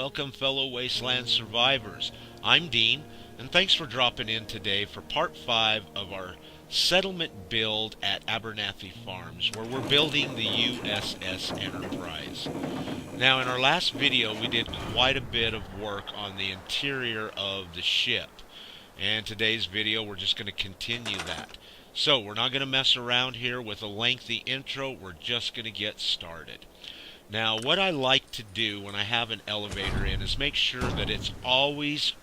welcome fellow Wasteland survivors. I'm Dean, and thanks for dropping in today for part 5 of our settlement build at Abernathy Farms, where we're building the U.S.S. Enterprise. Now, in our last video, we did quite a bit of work on the interior of the ship, and today's video, we're just going to continue that. So, we're not going to mess around here with a lengthy intro, we're just going to get started. Now, what I like to do when I have an elevator in is make sure that it's always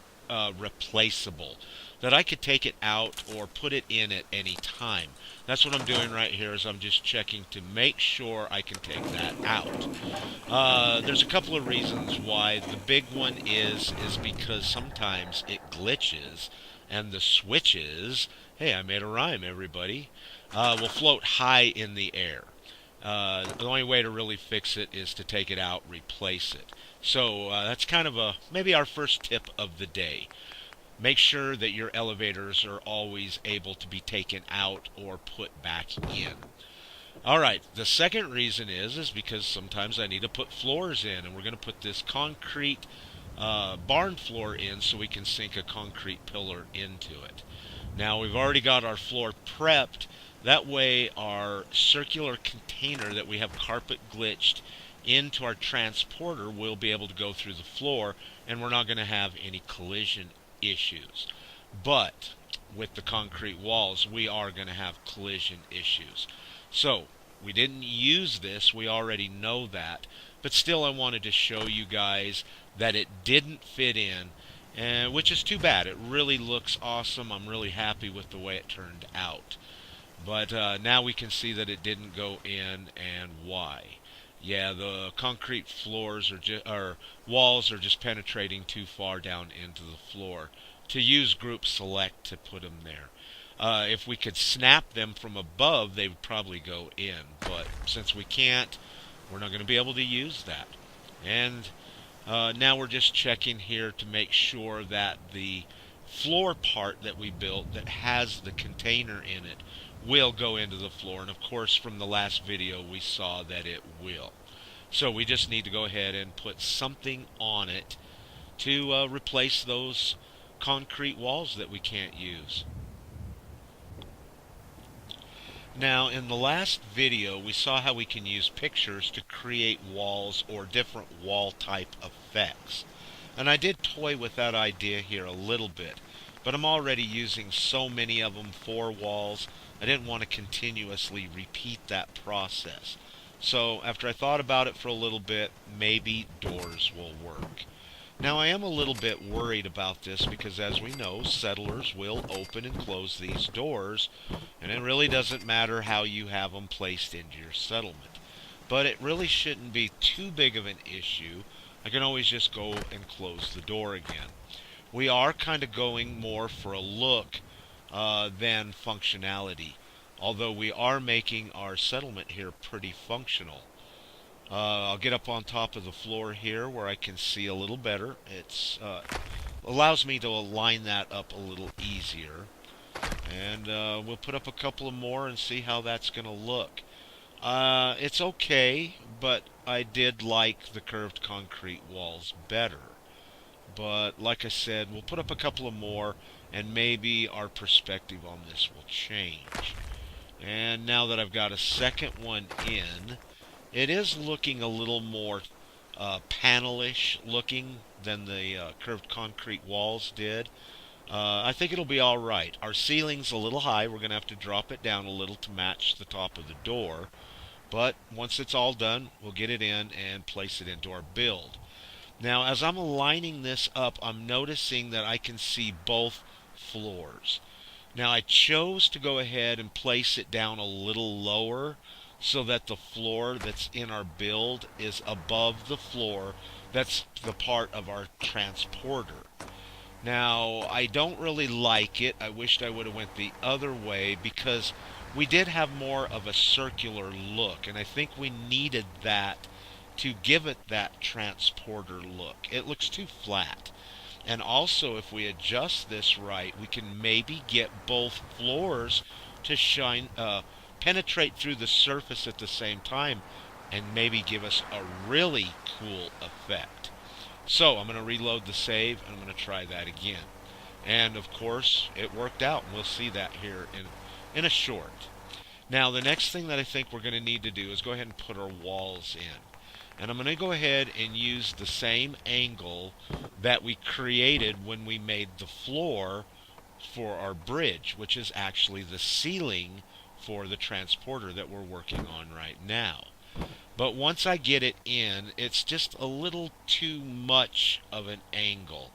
replaceable, that I could take it out or put it in at any time. That's what I'm doing right here, is I'm just checking to make sure I can take that out. There's a couple of reasons why. The big one is because sometimes it glitches, and the switches, hey, I made a rhyme, everybody, will float high in the air. The only way to really fix it is to take it out, replace it. So that's kind of maybe our first tip of the day. Make sure that your elevators are always able to be taken out or put back in. Alright, the second reason is because sometimes I need to put floors in, and we're going to put this concrete barn floor in so we can sink a concrete pillar into it. Now, we've already got our floor prepped. That way our circular container that we have carpet glitched into our transporter will be able to go through the floor, and we're not going to have any collision issues. But with the concrete walls, we are going to have collision issues. So we didn't use this, we already know that, but still I wanted to show you guys that it didn't fit in, which is too bad. It really looks awesome. I'm really happy with the way it turned out. But now we can see that it didn't go in, and why. Yeah, the concrete floors or walls are just penetrating too far down into the floor to use group select to put them there. If we could snap them from above, they would probably go in. But since we can't, we're not going to be able to use that. And now we're just checking here to make sure that the floor part that we built that has the container in it will go into the floor, and of course from the last video we saw that it will. So we just need to go ahead and put something on it to replace those concrete walls that we can't use. Now, in the last video we saw how we can use pictures to create walls or different wall type effects, and I did toy with that idea here a little bit, but I'm already using so many of them for walls, I didn't want to continuously repeat that process. So after I thought about it for a little bit, maybe doors will work. Now, I am a little bit worried about this because, as we know, settlers will open and close these doors, and it really doesn't matter how you have them placed into your settlement. But it really shouldn't be too big of an issue. I can always just go and close the door again. We are kind of going more for a look than functionality, although we are making our settlement here pretty functional. I'll get up on top of the floor here where I can see a little better. It allows me to align that up a little easier, and we'll put up a couple of more and see how that's going to look. It's okay, but I did like the curved concrete walls better. But like I said, we'll put up a couple of more, and maybe our perspective on this will change. And now that I've got a second one in, it is looking a little more panelish looking than the curved concrete walls did. I think it'll be alright. Our ceiling's a little high. We're going to have to drop it down a little to match the top of the door. But once it's all done, we'll get it in and place it into our build. Now, as I'm aligning this up, I'm noticing that I can see both floors. Now, I chose to go ahead and place it down a little lower so that the floor that's in our build is above the floor that's the part of our transporter. Now, I don't really like it. I wished I would have went the other way because we did have more of a circular look, and I think we needed that to give it that transporter look. It looks too flat. And also, if we adjust this right, we can maybe get both floors to penetrate through the surface at the same time, and maybe give us a really cool effect. So I'm going to reload the save, and I'm going to try that again. And of course, it worked out, and we'll see that here in a short. Now, the next thing that I think we're going to need to do is go ahead and put our walls in. And I'm going to go ahead and use the same angle that we created when we made the floor for our bridge, which is actually the ceiling for the transporter that we're working on right now. But once I get it in, it's just a little too much of an angle.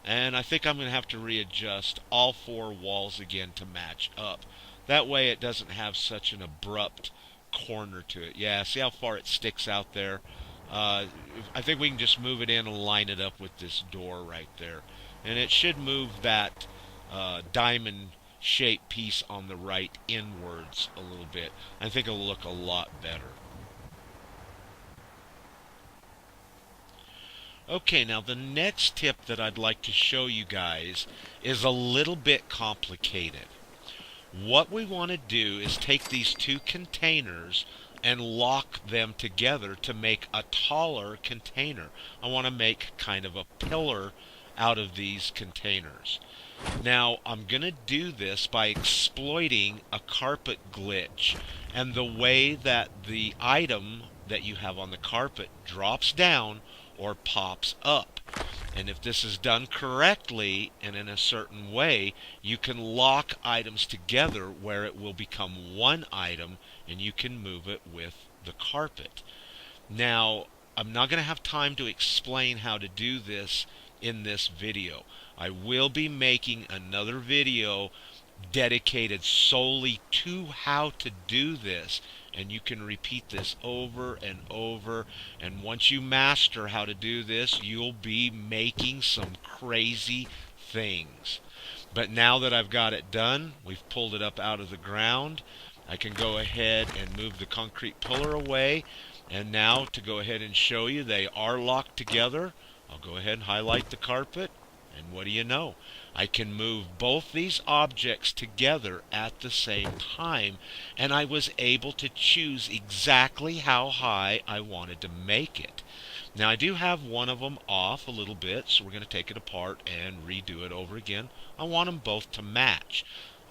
And I think I'm going to have to readjust all four walls again to match up. That way it doesn't have such an abrupt corner to it. Yeah, see how far it sticks out there? I think we can just move it in and line it up with this door right there. And it should move that diamond shaped piece on the right inwards a little bit. I think it'll look a lot better. Okay, now the next tip that I'd like to show you guys is a little bit complicated. What we want to do is take these two containers and lock them together to make a taller container. I want to make kind of a pillar out of these containers. Now, I'm going to do this by exploiting a carpet glitch, and the way that the item that you have on the carpet drops down or pops up. And if this is done correctly and in a certain way, you can lock items together where it will become one item and you can move it with the carpet. Now, I'm not going to have time to explain how to do this in this video. I will be making another video dedicated solely to how to do this, and you can repeat this over and over, and once you master how to do this, you'll be making some crazy things. But now that I've got it done, we've pulled it up out of the ground, I can go ahead and move the concrete pillar away, and now to go ahead and show you they are locked together, I'll go ahead and highlight the carpet, and what do you know? I can move both these objects together at the same time, and I was able to choose exactly how high I wanted to make it. Now I do have one of them off a little bit, so we're going to take it apart and redo it over again. I want them both to match.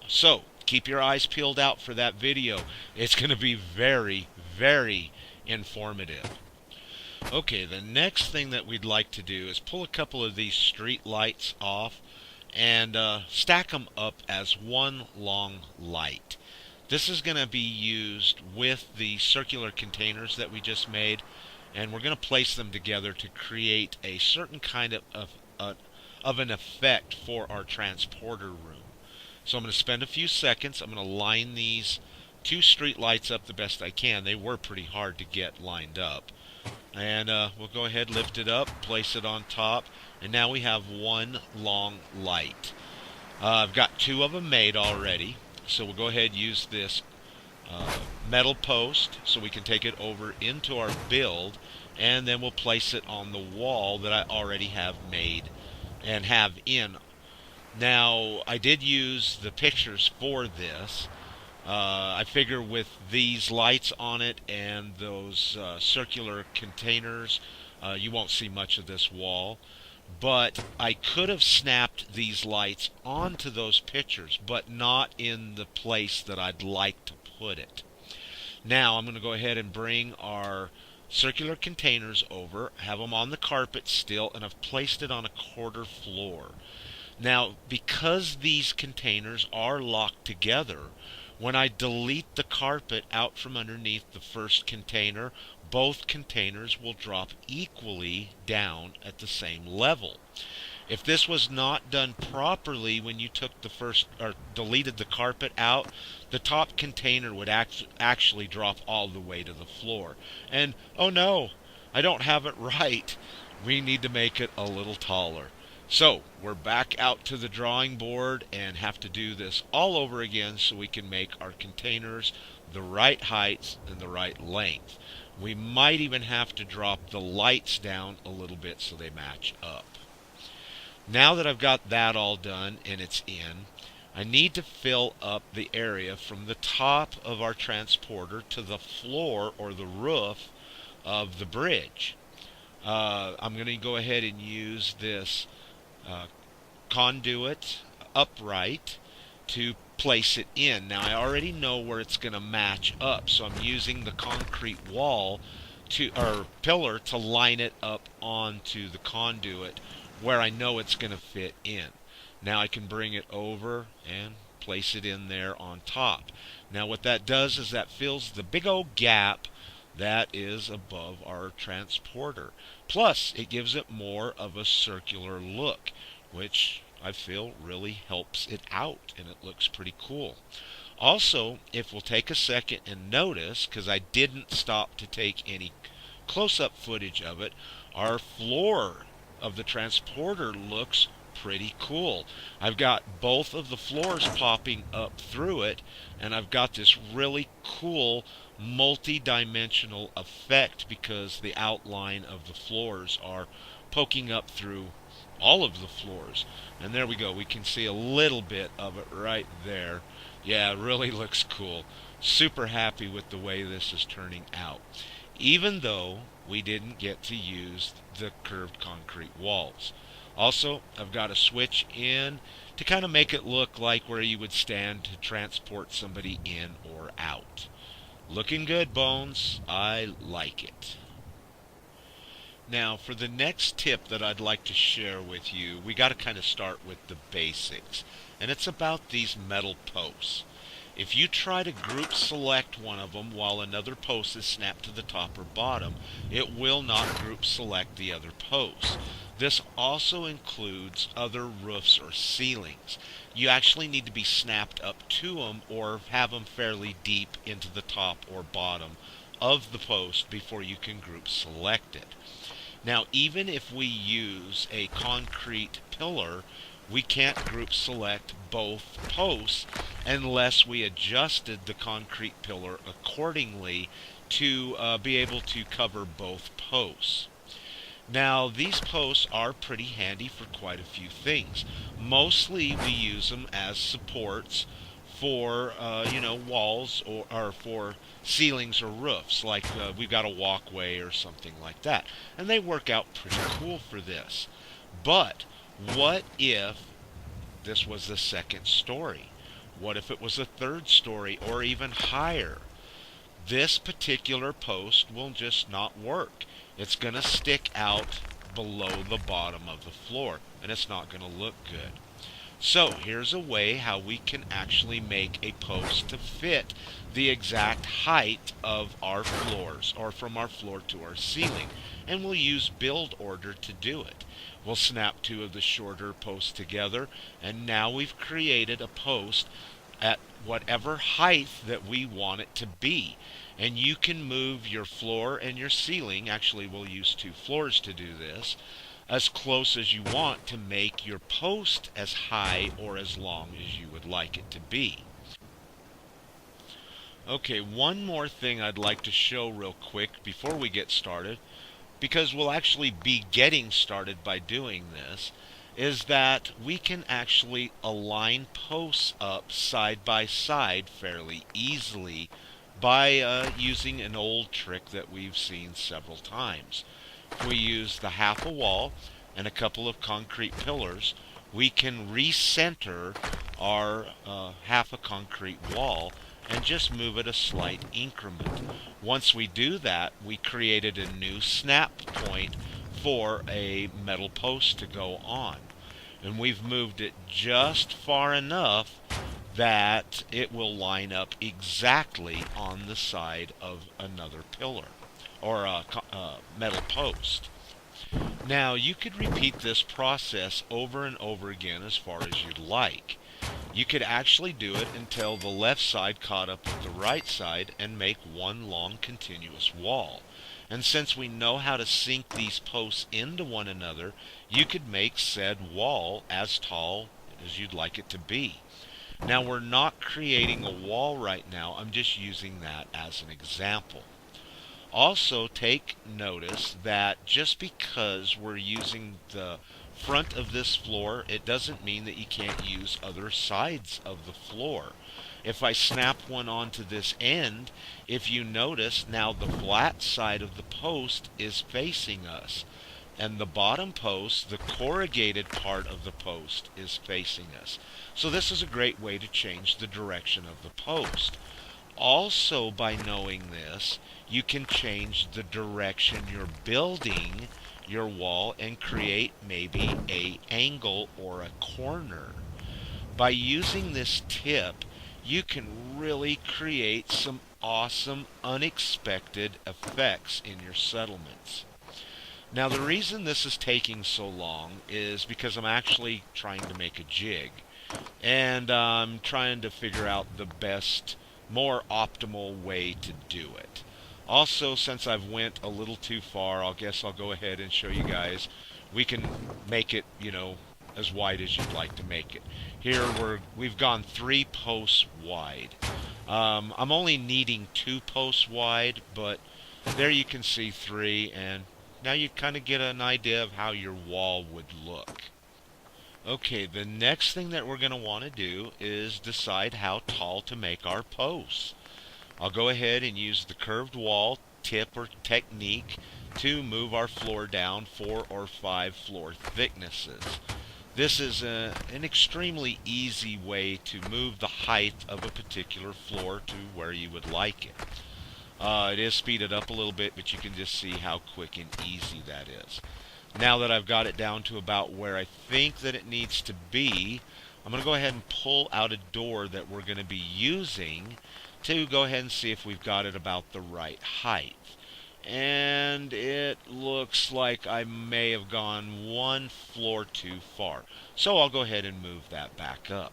So keep your eyes peeled out for that video. It's going to be very, very informative. Okay, the next thing that we'd like to do is pull a couple of these street lights off and stack them up as one long light. This is going to be used with the circular containers that we just made, and we're going to place them together to create a certain kind of an effect for our transporter room. So I'm going to spend a few seconds. I'm going to line these two street lights up the best I can. They were pretty hard to get lined up. And we'll go ahead, lift it up, place it on top, and now we have one long light. I've got two of them made already, so we'll go ahead and use this metal post so we can take it over into our build, and then we'll place it on the wall that I already have made and have in. Now, I did use the pictures for this. I figure with these lights on it and those circular containers, you won't see much of this wall. But I could have snapped these lights onto those pictures, but not in the place that I'd like to put it. Now I'm going to go ahead and bring our circular containers over, have them on the carpet still, and I've placed it on a quarter floor. Now, because these containers are locked together, when I delete the carpet out from underneath the first container, both containers will drop equally down at the same level. If this was not done properly when you took the first or deleted the carpet out, the top container would actually drop all the way to the floor. And oh no, I don't have it right. We need to make it a little taller. So we're back out to the drawing board and have to do this all over again so we can make our containers the right height and the right length. We might even have to drop the lights down a little bit so they match up. Now that I've got that all done and it's in, I need to fill up the area from the top of our transporter to the floor or the roof of the bridge. I'm going to go ahead and use this uh, conduit upright to place it in. Now I already know where it's going to match up, so I'm using the concrete wall to or pillar to line it up onto the conduit where I know it's going to fit in. Now I can bring it over and place it in there on top. Now what that does is that fills the big old gap that is above our transporter. Plus, it gives it more of a circular look, which I feel really helps it out, and it looks pretty cool. Also, if we'll take a second and notice, because I didn't stop to take any close-up footage of it, our floor of the transporter looks pretty cool. I've got both of the floors popping up through it, and I've got this really cool multi-dimensional effect because the outline of the floors are poking up through all of the floors. And there we go. We can see a little bit of it right there. Yeah, it really looks cool. Super happy with the way this is turning out. Even though we didn't get to use the curved concrete walls. Also, I've got a switch in to kind of make it look like where you would stand to transport somebody in or out. Looking good, Bones. I like it. Now, for the next tip that I'd like to share with you, we got to kind of start with the basics. And it's about these metal posts. If you try to group select one of them while another post is snapped to the top or bottom, it will not group select the other posts. This also includes other roofs or ceilings. You actually need to be snapped up to them or have them fairly deep into the top or bottom of the post before you can group select it. Now, even if we use a concrete pillar, we can't group select both posts unless we adjusted the concrete pillar accordingly to be able to cover both posts. Now, these posts are pretty handy for quite a few things. Mostly we use them as supports for, walls or for ceilings or roofs, like we've got a walkway or something like that. And they work out pretty cool for this. But what if this was the second story? What if it was a third story or even higher? This particular post will just not work. It's going to stick out below the bottom of the floor, and it's not going to look good. So here's a way how we can actually make a post to fit the exact height of our floors, or from our floor to our ceiling. And we'll use build order to do it. We'll snap two of the shorter posts together, and now we've created a post at whatever height that we want it to be. And you can move your floor and your ceiling, actually we'll use two floors to do this, as close as you want to make your post as high or as long as you would like it to be. Okay, one more thing I'd like to show real quick before we get started, because we'll actually be getting started by doing this, is that we can actually align posts up side by side fairly easily by using an old trick that we've seen several times. If we use the half a wall and a couple of concrete pillars, we can recenter our half a concrete wall and just move it a slight increment. Once we do that, we created a new snap point for a metal post to go on. And we've moved it just far enough that it will line up exactly on the side of another pillar or a metal post. Now, you could repeat this process over and over again as far as you'd like. You could actually do it until the left side caught up with the right side and make one long continuous wall. And since we know how to sink these posts into one another, you could make said wall as tall as you'd like it to be. Now, we're not creating a wall right now. I'm just using that as an example. Also, take notice that just because we're using the front of this floor, it doesn't mean that you can't use other sides of the floor. If I snap one onto this end, if you notice, now the flat side of the post is facing us. And the bottom post, the corrugated part of the post, is facing us. So this is a great way to change the direction of the post. Also, by knowing this, you can change the direction you're building your wall and create maybe a angle or a corner. By using this tip, you can really create some awesome, unexpected effects in your settlements. Now, the reason this is taking so long is because I'm actually trying to make a jig. And I'm trying to figure out the best, more optimal way to do it. Also, since I've went a little too far, I guess I'll go ahead and show you guys. We can make it, as wide as you'd like to make it. Here we've gone 3 posts wide. I'm only needing 2 posts wide, but there you can see 3, and now you kind of get an idea of how your wall would look. Okay, the next thing that we're going to want to do is decide how tall to make our posts. I'll go ahead and use the curved wall tip or technique to move our floor down 4 or 5 floor thicknesses. This is an extremely easy way to move the height of a particular floor to where you would like it. It is speeded up a little bit, but you can just see how quick and easy that is. Now that I've got it down to about where I think that it needs to be, I'm going to go ahead and pull out a door that we're going to be using to go ahead and see if we've got it about the right height. And it looks like I may have gone 1 floor too far. So I'll go ahead and move that back up.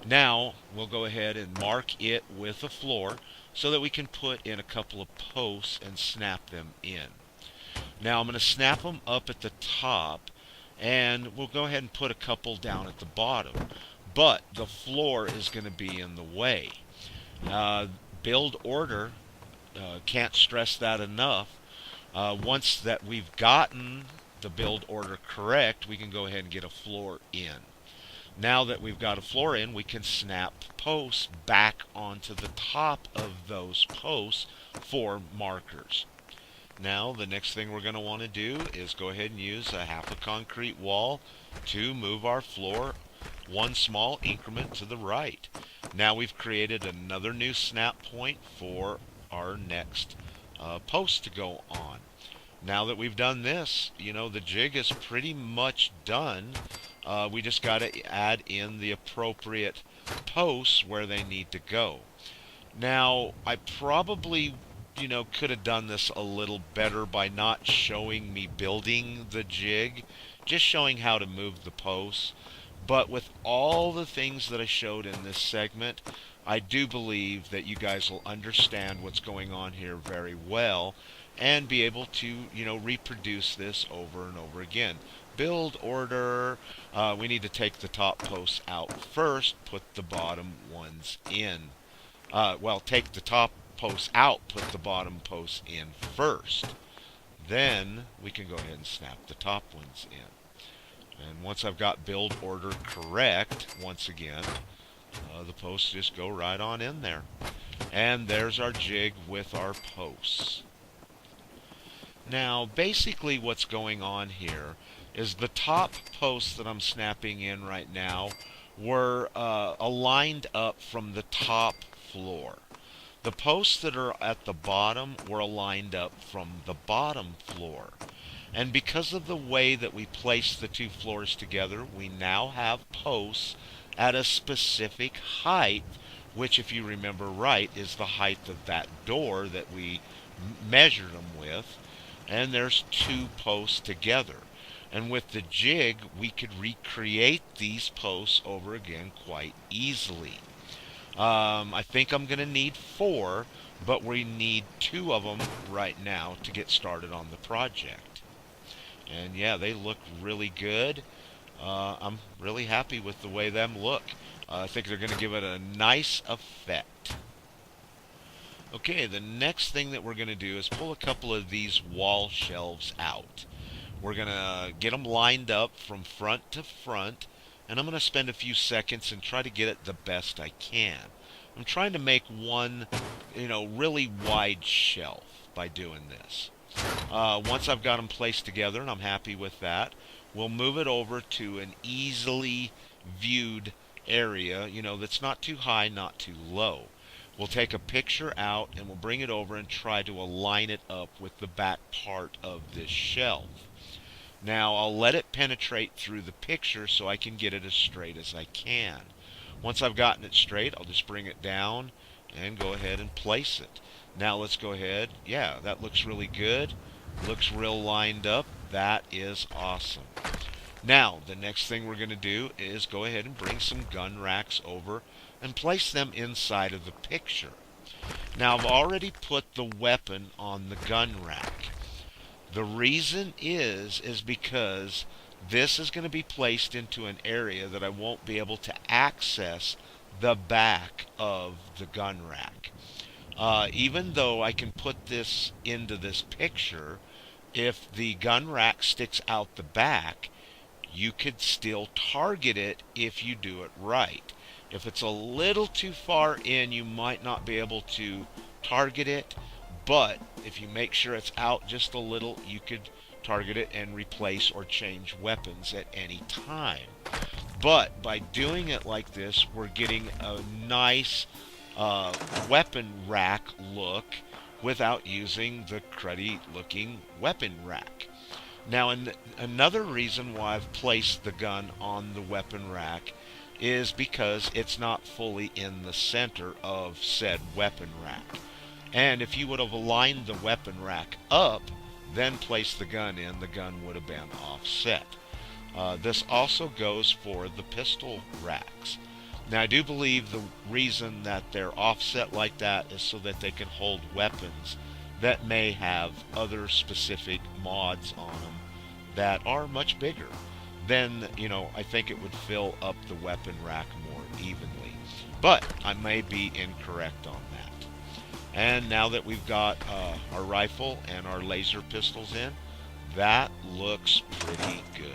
Now we'll go ahead and mark it with a floor so that we can put in a couple of posts and snap them in. Now I'm going to snap them up at the top, and we'll go ahead and put a couple down at the bottom. But the floor is going to be in the way. Build order, can't stress that enough. Once that we've gotten the build order correct, we can go ahead and get a floor in. Now that we've got a floor in, we can snap posts back onto the top of those posts for markers. Now, the next thing we're going to want to do is go ahead and use a half a concrete wall to move our floor 1 small increment to the right. Now we've created another new snap point for our next post to go on. Now that we've done this, the jig is pretty much done. We just got to add in the appropriate posts where they need to go. Now, I probably could have done this a little better by not showing me building the jig, just showing how to move the posts. But with all the things that I showed in this segment, I do believe that you guys will understand what's going on here very well and be able to, reproduce this over and over again. Build order, we need to take the top posts out first, put the bottom ones in. Take the top posts out, put the bottom posts in first. Then we can go ahead and snap the top ones in. And once I've got build order correct, once again, the posts just go right on in there. And there's our jig with our posts. Now, basically what's going on here is the top posts that I'm snapping in right now were aligned up from the top floor. The posts that are at the bottom were aligned up from the bottom floor. And because of the way that we placed the 2 floors together, we now have posts at a specific height, which, if you remember right, is the height of that door that we measured them with. And there's 2 posts together. And with the jig, we could recreate these posts over again quite easily. I think I'm going to need 4, but we need 2 of them right now to get started on the project. And yeah, they look really good. I'm really happy with the way them look. I think they're going to give it a nice effect. Okay, the next thing that we're going to do is pull a couple of these wall shelves out. We're going to get them lined up from front to front, and I'm going to spend a few seconds and try to get it the best I can. I'm trying to make one, really wide shelf by doing this. Once I've got them placed together and I'm happy with that, we'll move it over to an easily viewed area, that's not too high, not too low. We'll take a picture out and we'll bring it over and try to align it up with the back part of this shelf. Now I'll let it penetrate through the picture so I can get it as straight as I can. Once I've gotten it straight, I'll just bring it down and go ahead and place it. Now let's go ahead. Yeah, that looks really good. Looks real lined up. That is awesome. Now, the next thing we're going to do is go ahead and bring some gun racks over and place them inside of the picture. Now, I've already put the weapon on the gun rack. The reason is because this is going to be placed into an area that I won't be able to access the back of the gun rack. Even though I can put this into this picture, if the gun rack sticks out the back, you could still target it if you do it right. If it's a little too far in, you might not be able to target it, but if you make sure it's out just a little, you could target it and replace or change weapons at any time. But by doing it like this, we're getting a nice weapon rack look without using the cruddy looking weapon rack. Now, another reason why I've placed the gun on the weapon rack is because it's not fully in the center of said weapon rack. And if you would have aligned the weapon rack up, then placed the gun in, the gun would have been offset. This also goes for the pistol racks. Now, I do believe the reason that they're offset like that is so that they can hold weapons that may have other specific mods on them that are much bigger. Then, I think it would fill up the weapon rack more evenly. But I may be incorrect on that. And now that we've got our rifle and our laser pistols in, that looks pretty good.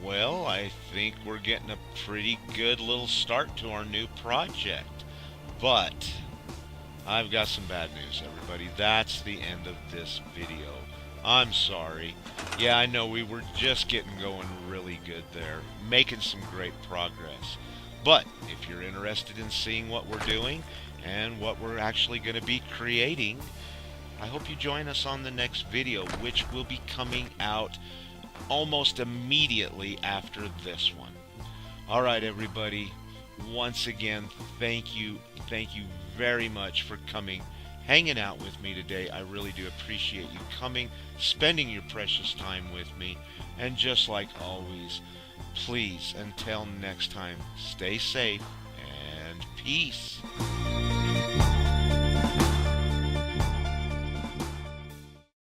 Well, I think we're getting a pretty good little start to our new project. But I've got some bad news, everybody. That's the end of this video. I'm sorry. Yeah, I know we were just getting going really good there, making some great progress. But if you're interested in seeing what we're doing and what we're actually going to be creating, I hope you join us on the next video, which will be coming out almost immediately after this one. All right, everybody. Once again, thank you very much for coming, hanging out with me today. I really do appreciate you coming, spending your precious time with me, and just like always, please, until next time, stay safe and peace.